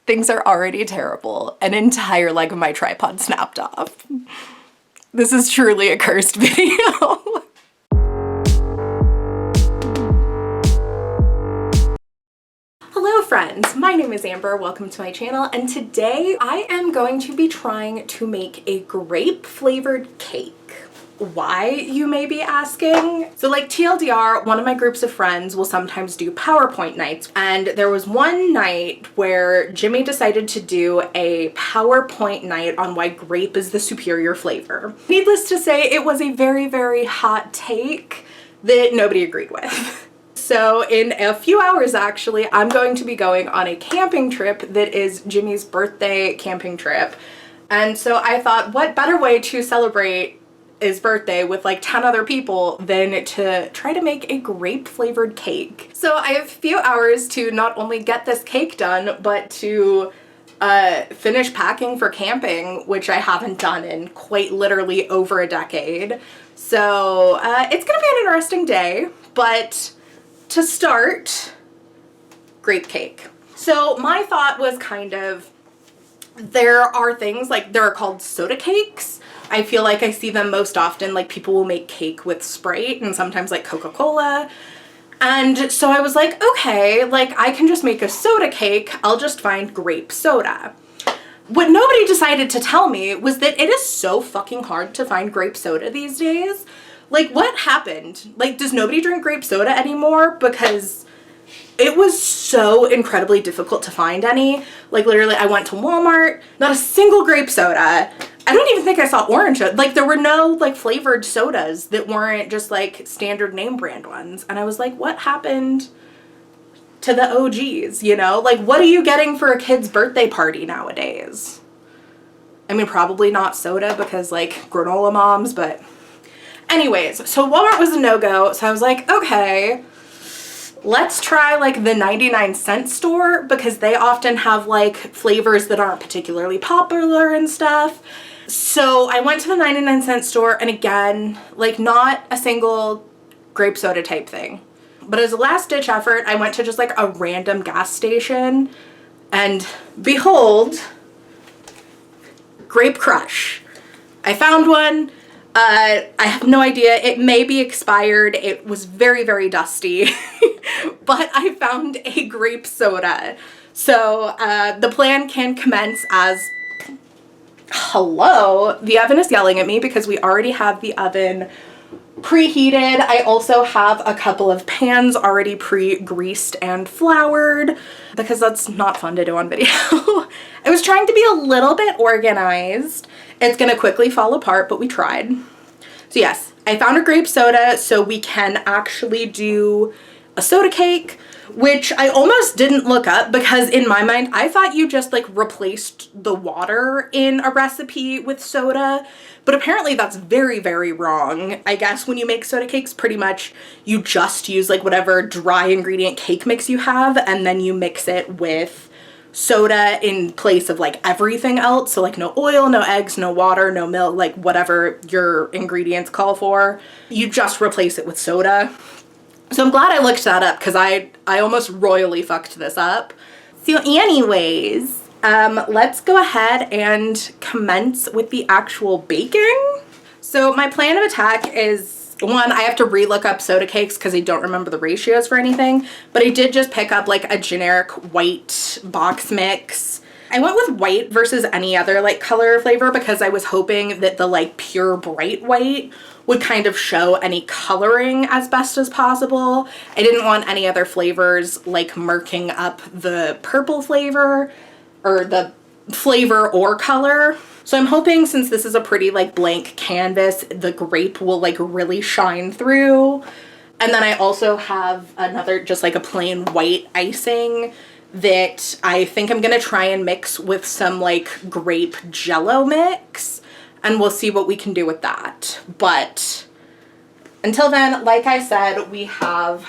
Things are already terrible. An entire leg of my tripod snapped off. This is truly a cursed video. Hello friends, my name is Amber, welcome to my channel, and today I am going to be trying to make a grape flavored cake. Why, you may be asking? So like TLDR, one of my groups of friends will sometimes do PowerPoint nights, and there was one night where Jimmy decided to do a PowerPoint night on why grape is the superior flavor. Needless to say, it was a very, very hot take that nobody agreed with. So in a few hours actually, I'm going to be going on a camping trip that is Jimmy's birthday camping trip. And so I thought, what better way to celebrate his birthday with like 10 other people than to try to make a grape flavored cake. So I have a few hours to not only get this cake done, but to finish packing for camping, which I haven't done in quite literally over a decade. So it's gonna be an interesting day, but to start, grape cake. So my thought was kind of, there are things like, there are called soda cakes. I feel like I see them most often, like people will make cake with Sprite and sometimes like Coca-Cola. And so I was like, okay, like I can just make a soda cake. I'll just find grape soda. What nobody decided to tell me was that it is so fucking hard to find grape soda these days. Like what happened? Like does nobody drink grape soda anymore? Because it was so incredibly difficult to find any. Like literally I went to Walmart, not a single grape soda. I don't even think I saw orange. Like there were no like flavored sodas that weren't just like standard name brand ones. And I was like, what happened to the OGs, you know? Like what are you getting for a kid's birthday party nowadays? I mean, probably not soda because like granola moms, but anyways, so Walmart was a no-go. So I was like, okay, let's try like the 99-cent store because they often have like flavors that aren't particularly popular and stuff. So I went to the 99-cent store and again, like not a single grape soda type thing. But as a last ditch effort, I went to just like a random gas station and behold, Grape Crush. I found one. I have no idea. It may be expired. It was very, very dusty, but I found a grape soda. So the plan can commence as, hello, the oven is yelling at me because we already have the oven preheated. I also have a couple of pans already pre-greased and floured because that's not fun to do on video. I was trying to be a little bit organized. It's gonna quickly fall apart, but we tried. So yes, I found a grape soda so we can actually do a soda cake, which I almost didn't look up because in my mind, I thought you just like replaced the water in a recipe with soda, but apparently that's very, very wrong. I guess when you make soda cakes, pretty much you just use like whatever dry ingredient cake mix you have and then you mix it with soda in place of like everything else. So like no oil, no eggs, no water, no milk, like whatever your ingredients call for. You just replace it with soda. So I'm glad I looked that up because I almost royally fucked this up. So anyways, let's go ahead and commence with the actual baking. So my plan of attack is, one, I have to re-look up soda cakes because I don't remember the ratios for anything, but I did just pick up like a generic white box mix. I went with white versus any other like color or flavor because I was hoping that the like pure bright white would kind of show any coloring as best as possible. I didn't want any other flavors like murking up the purple flavor or the flavor or color. So I'm hoping since this is a pretty like blank canvas, the grape will like really shine through. And then I also have another just like a plain white icing that I think I'm gonna try and mix with some like grape jello mix, and we'll see what we can do with that. But until then, like I said, we have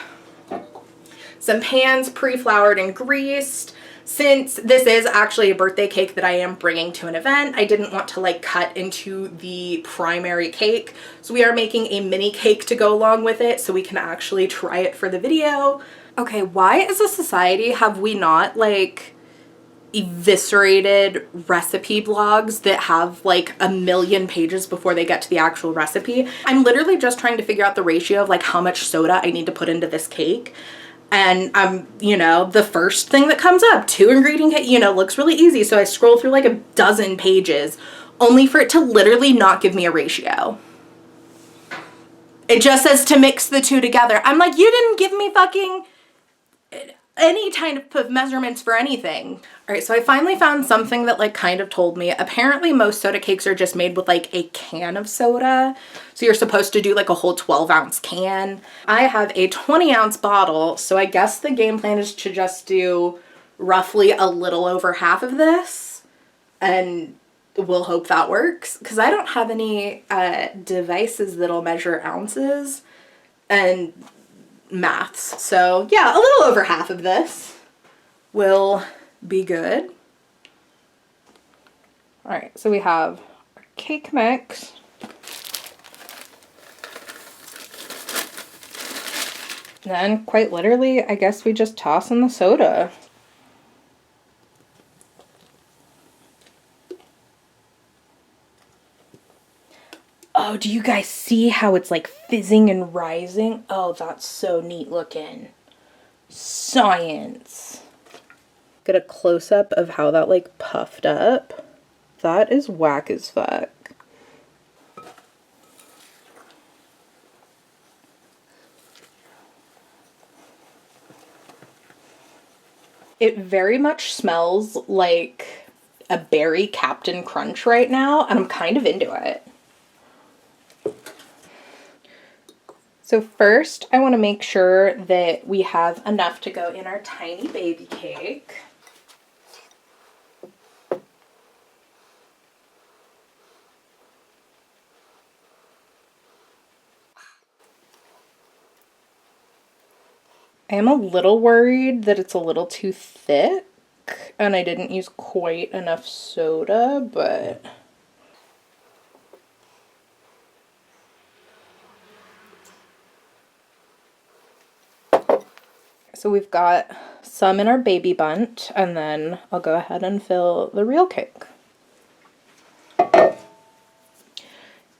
some pans pre-floured and greased. Since this is actually a birthday cake that I am bringing to an event, I didn't want to like cut into the primary cake. So we are making a mini cake to go along with it so we can actually try it for the video. Okay, why as a society have we not like eviscerated recipe blogs that have like a million pages before they get to the actual recipe. I'm literally just trying to figure out the ratio of like how much soda I need to put into this cake. And you know, the first thing that comes up, 2 ingredient cake, you know, looks really easy. So I scroll through like a dozen pages only for it to literally not give me a ratio. It just says to mix the 2 together. I'm like, you didn't give me fucking any type of measurements for anything. All right, so I finally found something that like kind of told me. Apparently most soda cakes are just made with like a can of soda. So you're supposed to do like a whole 12-ounce can. I have a 20-ounce bottle, so I guess the game plan is to just do roughly a little over half of this, and we'll hope that works, because I don't have any devices that'll measure ounces and maths. So yeah, a little over half of this will be good. All right, so we have our cake mix. Then quite literally, I guess we just toss in the soda. Oh, do you guys see how it's like fizzing and rising? Oh, that's so neat looking. Science. Get a close-up of how that like puffed up. That is whack as fuck. It very much smells like a berry Captain Crunch right now, and I'm kind of into it. So first, I want to make sure that we have enough to go in our tiny baby cake. I am a little worried that it's a little too thick and I didn't use quite enough soda, but so we've got some in our baby bundt, and then I'll go ahead and fill the real cake.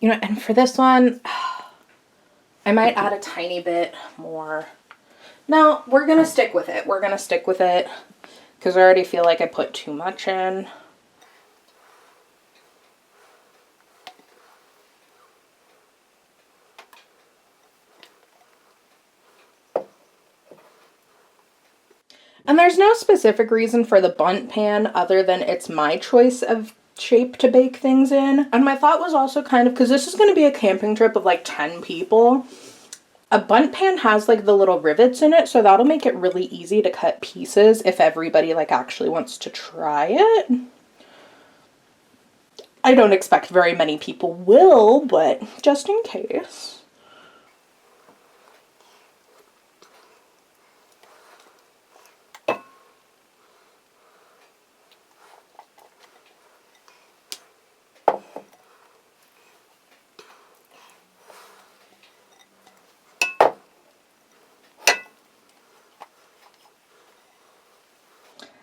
You know, and for this one, I might add a tiny bit more. No, we're gonna stick with it. We're gonna stick with it because I already feel like I put too much in. And there's no specific reason for the bundt pan other than it's my choice of shape to bake things in. And my thought was also kind of, because this is going to be a camping trip of like 10 people, a bundt pan has like the little rivets in it, so that'll make it really easy to cut pieces if everybody like actually wants to try it. I don't expect very many people will, but just in case.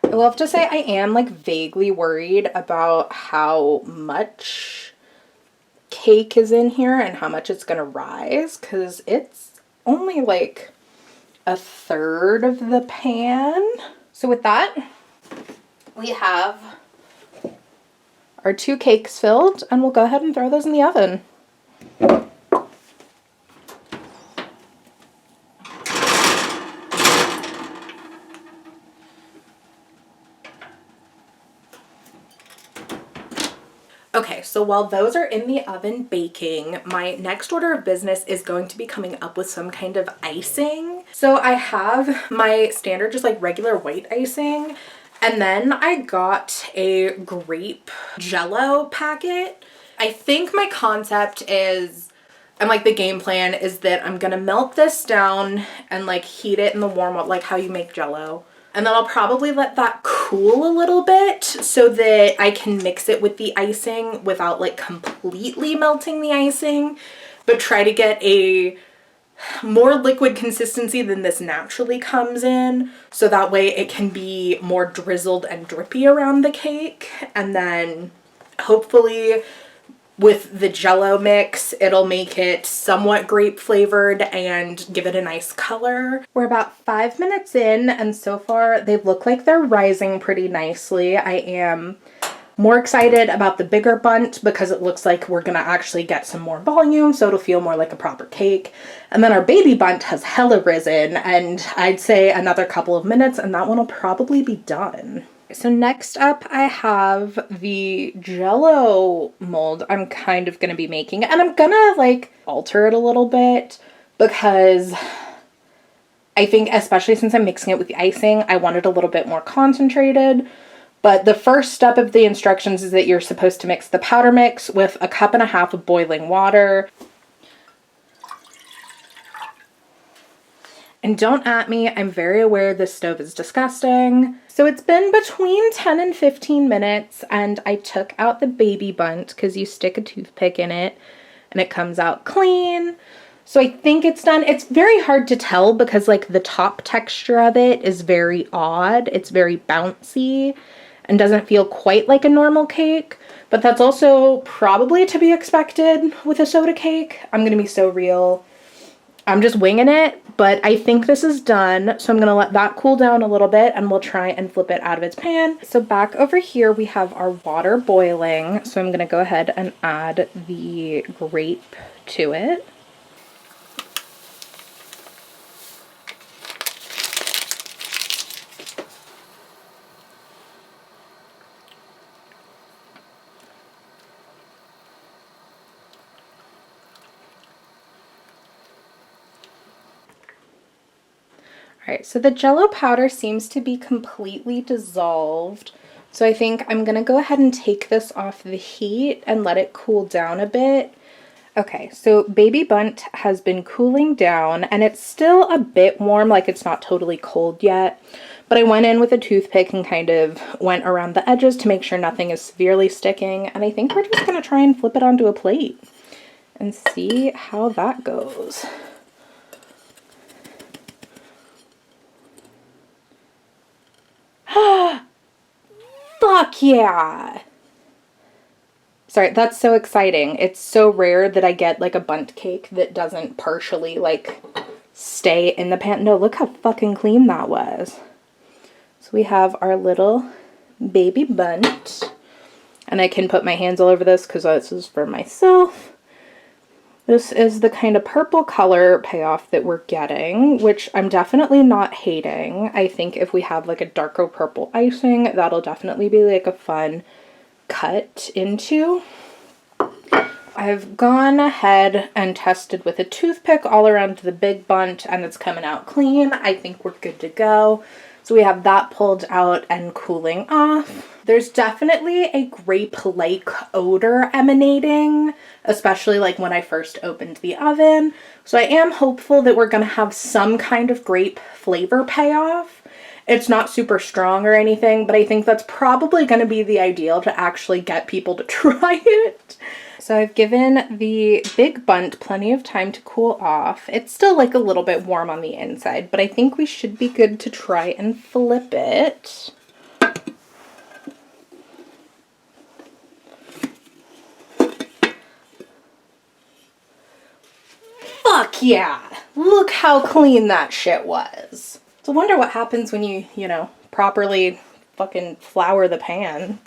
I will have to say I am like vaguely worried about how much cake is in here and how much it's gonna rise, because it's only like a third of the pan. So with that, we have our 2 cakes filled, and we'll go ahead and throw those in the oven. Okay, so while those are in the oven baking, my next order of business is going to be coming up with some kind of icing. So I have my standard just like regular white icing, and then I got a grape jello packet. I think my concept is, and like the game plan is that I'm gonna melt this down and like heat it in the warm up like how you make jello. And then I'll probably let that cool a little bit so that I can mix it with the icing without like completely melting the icing, but try to get a more liquid consistency than this naturally comes in, so that way it can be more drizzled and drippy around the cake. And then hopefully with the Jell-O mix, it'll make it somewhat grape flavored and give it a nice color. We're about 5 minutes in, and so far they look like they're rising pretty nicely. I am more excited about the bigger bundt because it looks like we're gonna actually get some more volume, so it'll feel more like a proper cake. And then our baby bundt has hella risen, and I'd say another couple of minutes and that one will probably be done. So next up I have the Jell-O mold I'm kind of gonna be making, and I'm gonna like alter it a little bit because I think, especially since I'm mixing it with the icing, I want it a little bit more concentrated. But the first step of the instructions is that you're supposed to mix the powder mix with 1.5 cups of boiling water. And don't at me, I'm very aware this stove is disgusting. So it's been between 10 and 15 minutes, and I took out the baby bundt because you stick a toothpick in it and it comes out clean. So I think it's done. It's very hard to tell because like the top texture of it is very odd. It's very bouncy and doesn't feel quite like a normal cake, but that's also probably to be expected with a soda cake. I'm gonna be so real. I'm just winging it, but I think this is done. So I'm gonna let that cool down a little bit and we'll try and flip it out of its pan. So back over here, we have our water boiling. So I'm gonna go ahead and add the grape to it. Alright, so the Jell-O powder seems to be completely dissolved. So I think I'm gonna go ahead and take this off the heat and let it cool down a bit. Okay, so baby bundt has been cooling down and it's still a bit warm, like it's not totally cold yet. But I went in with a toothpick and kind of went around the edges to make sure nothing is severely sticking. And I think we're just gonna try and flip it onto a plate and see how that goes. Fuck yeah! Sorry, that's so exciting. It's so rare that I get like a bundt cake that doesn't partially like stay in the pan. No, look how fucking clean that was. So we have our little baby bundt, and I can put my hands all over this because this is for myself. This is the kind of purple color payoff that we're getting, which I'm definitely not hating. I think if we have like a darker purple icing, that'll definitely be like a fun cut into. I've gone ahead and tested with a toothpick all around the big bundt and it's coming out clean. I think we're good to go. So we have that pulled out and cooling off. There's definitely a grape-like odor emanating, especially like when I first opened the oven. So I am hopeful that we're gonna have some kind of grape flavor payoff. It's not super strong or anything, but I think that's probably gonna be the ideal to actually get people to try it. So I've given the big bundt plenty of time to cool off. It's still like a little bit warm on the inside, but I think we should be good to try and flip it. Fuck yeah! Look how clean that shit was. So I wonder what happens when you know, properly fucking flour the pan.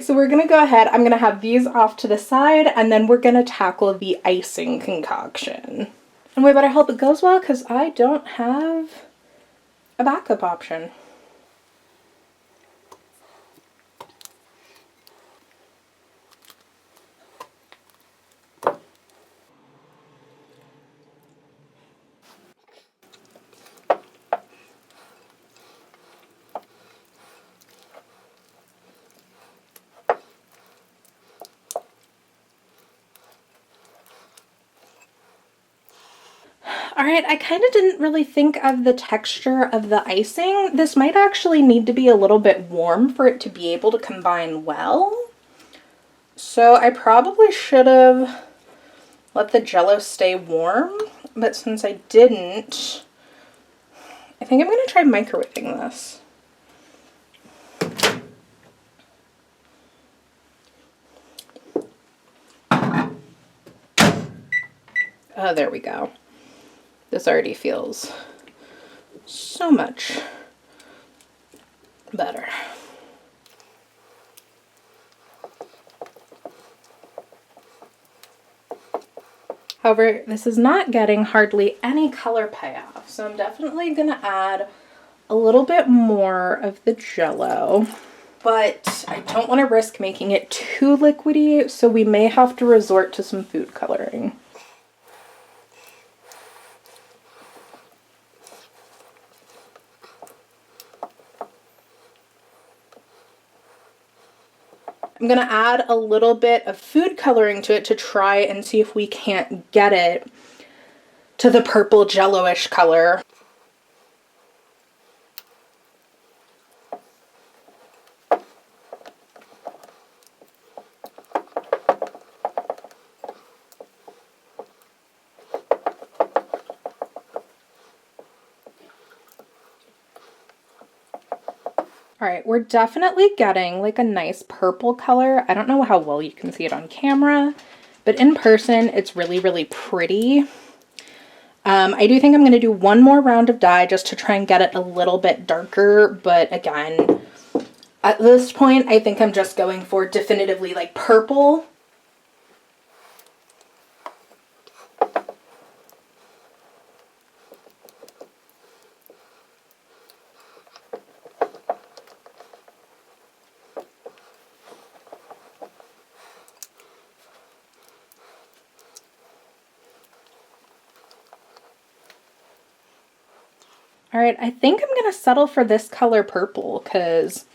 So we're gonna go ahead, I'm gonna have these off to the side, and then we're gonna tackle the icing concoction. And we better hope it goes well, because I don't have a backup option. Alright, I kind of didn't really think of the texture of the icing. This might actually need to be a little bit warm for it to be able to combine well. So I probably should have let the Jell-O stay warm. but since I didn't, I think I'm going to try microwaving this. Oh, there we go. This already feels so much better. However, this is not getting hardly any color payoff, so I'm definitely going to add a little bit more of the Jell-O, but I don't want to risk making it too liquidy, so we may have to resort to some food coloring. I'm going to add a little bit of food coloring to it to try and see if we can't get it to the purple Jell-O-ish color. All right, we're definitely getting like a nice purple color. I don't know how well you can see it on camera, but in person, it's really, really pretty. I do think I'm going to do one more round of dye just to try and get it a little bit darker, but again, at this point, I think I'm just going for definitively like purple. All right, I think I'm going to settle for this color purple because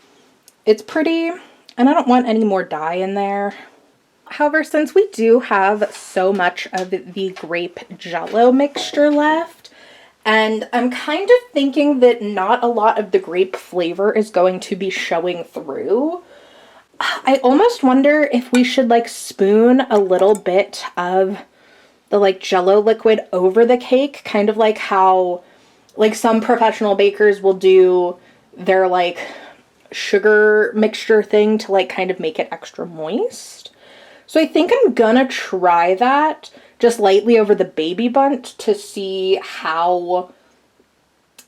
it's pretty and I don't want any more dye in there. However, since we do have so much of the grape Jell-O mixture left, and I'm kind of thinking that not a lot of the grape flavor is going to be showing through, I almost wonder if we should like spoon a little bit of the like Jell-O liquid over the cake, kind of like how like some professional bakers will do their like sugar mixture thing to like kind of make it extra moist. So I think I'm gonna try that just lightly over the baby bunt to see how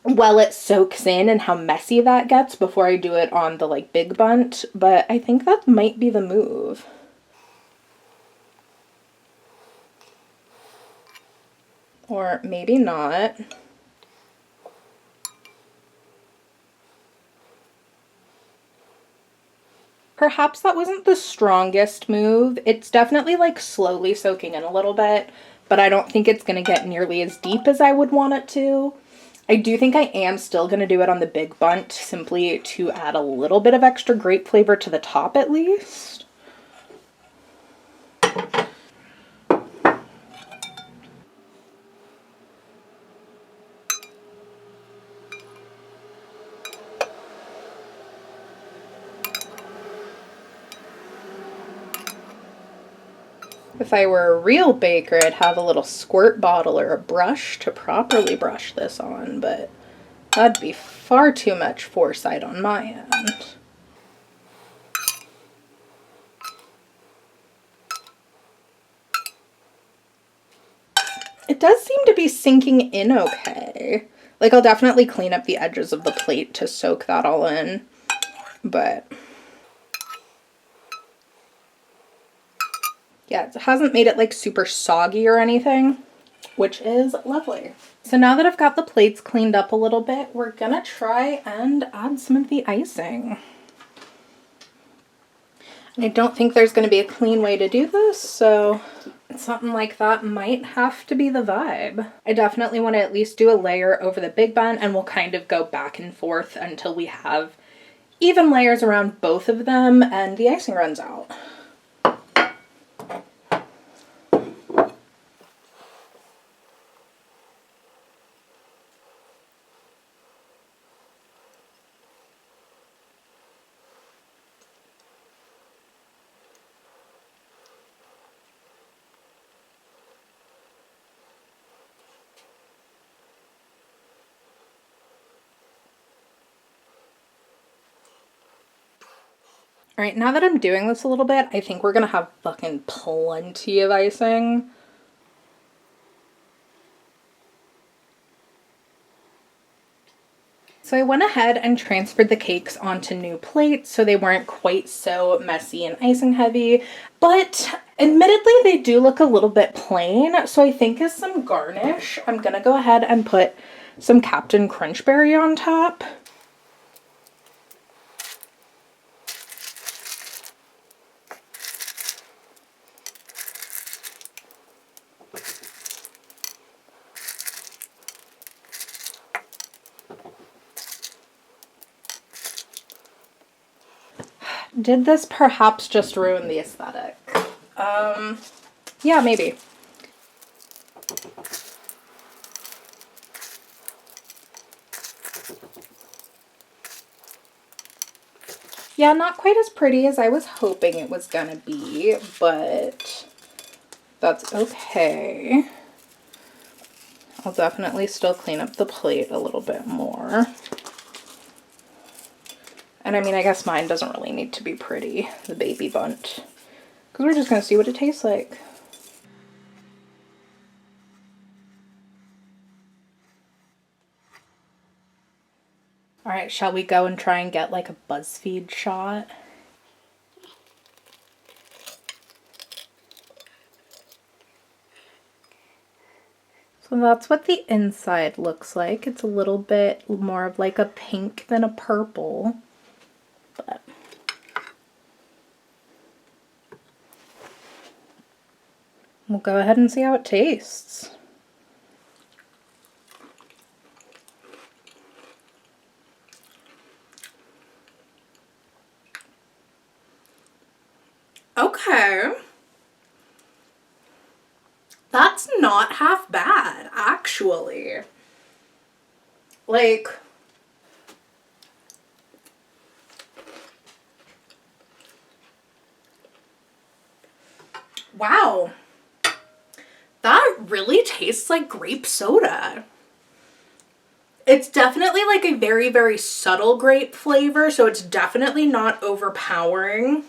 well it soaks in and how messy that gets before I do it on the like big bunt, but I think that might be the move. Or maybe not. Perhaps that wasn't the strongest move. It's definitely like slowly soaking in a little bit, but I don't think it's going to get nearly as deep as I would want it to. I do think I am still going to do it on the big bunt simply to add a little bit of extra grape flavor to the top at least. If I were a real baker, I'd have a little squirt bottle or a brush to properly brush this on, but that'd be far too much foresight on my end. It does seem to be sinking in okay. Like, I'll definitely clean up the edges of the plate to soak that all in, but yeah, it hasn't made it like super soggy or anything, which is lovely. So now that I've got the plates cleaned up a little bit, we're gonna try and add some of the icing. And I don't think there's gonna be a clean way to do this, so something like that might have to be the vibe. I definitely want to at least do a layer over the big bun, and we'll kind of go back and forth until we have even layers around both of them and the icing runs out. All right, now that I'm doing this a little bit, I think we're gonna have fucking plenty of icing. So I went ahead and transferred the cakes onto new plates so they weren't quite so messy and icing heavy, but admittedly they do look a little bit plain, so I think as some garnish, I'm gonna go ahead and put some Captain Crunchberry on top. Did this perhaps just ruin the aesthetic? Yeah, maybe. Yeah, not quite as pretty as I was hoping it was gonna be, but that's okay. I'll definitely still clean up the plate a little bit more. And I mean, I guess mine doesn't really need to be pretty, the baby bunt, because we're just gonna see what it tastes like. All right, shall we go and try and get like a BuzzFeed shot? So that's what the inside looks like. It's a little bit more of like a pink than a purple, but we'll go ahead and see how it tastes. Okay. That's not half bad, actually. Like, wow. That really tastes like grape soda. It's definitely like a very, very subtle grape flavor, so it's definitely not overpowering.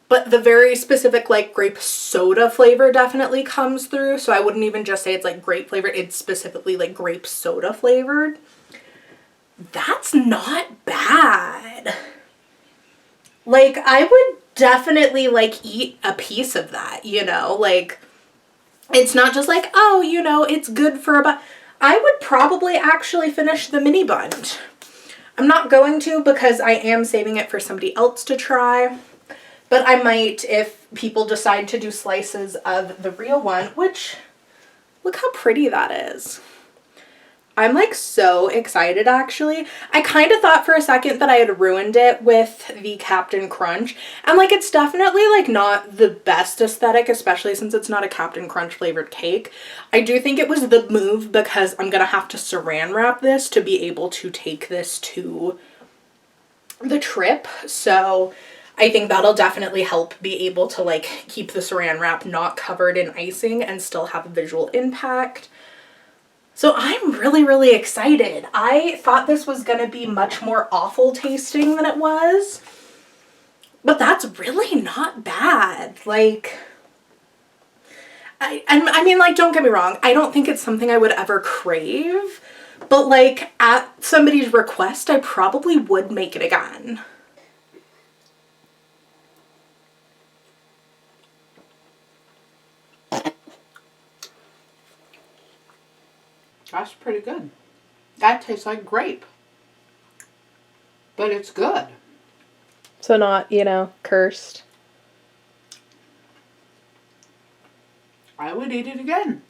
But the very specific like grape soda flavor definitely comes through. So I wouldn't even just say it's like grape flavored. It's specifically like grape soda flavored. That's not bad. Like I would definitely like eat a piece of that, you know, like it's not just like, oh, you know, it's good for about, I would probably actually finish the mini bund. I'm not going to because I am saving it for somebody else to try. But I might if people decide to do slices of the real one, which, look how pretty that is. I'm like so excited actually. I kind of thought for a second that I had ruined it with the Captain Crunch. And like it's definitely like not the best aesthetic, especially since it's not a Captain Crunch flavored cake. I do think it was the move because I'm gonna have to saran wrap this to be able to take this to the trip. So I think that'll definitely help be able to like keep the saran wrap not covered in icing and still have a visual impact. So I'm really, really excited. I thought this was gonna be much more awful tasting than it was, but that's really not bad. Like, I mean, like, don't get me wrong. I don't think it's something I would ever crave, but like at somebody's request, I probably would make it again. That's pretty good. That tastes like grape. But it's good. So not, you know, cursed. I would eat it again.